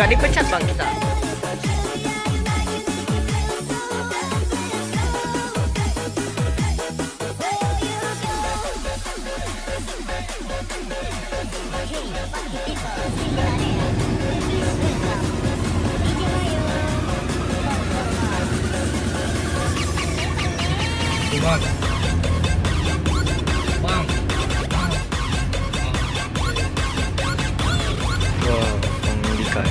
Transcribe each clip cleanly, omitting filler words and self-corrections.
Nggak dipecat bang kita. Bang. Bang. Wah, pendidikan.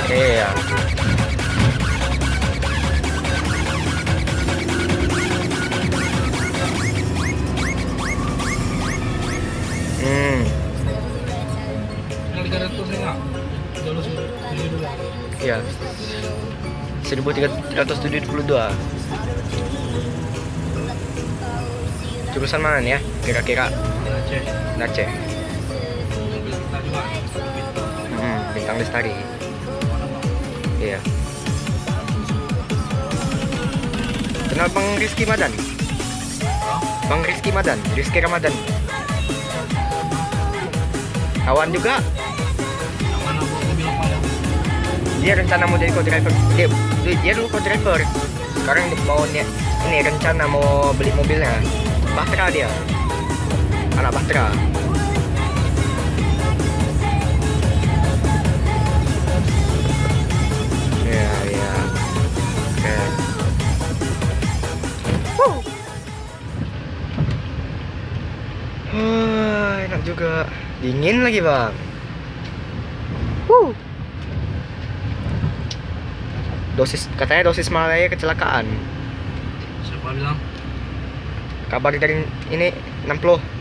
Iya. Yang 300 nih nggak? Jalur ini dulu. Iya. 1372. Jurusan mana nih ya? Kira-kira Aceh. Aceh. Mobil kita juga. Bintang Lestari. Iya. Kenal Bang Rizky Madan? Bang Rizky Madan, Rizky Ramadan. Kawan juga. Yang mana bawa mobil apa ya? Dia rencana mau jadi co-driver. Dia dulu co-driver. Sekarang mau ini rencana mau beli mobilnya. Bahtera dia. Anak Bahtera. Ya, ya. Oke. Enak juga. Dingin lagi, Bang. Katanya dosis Malaya kecelakaan. Siapa bilang? Kabar dari ini 60.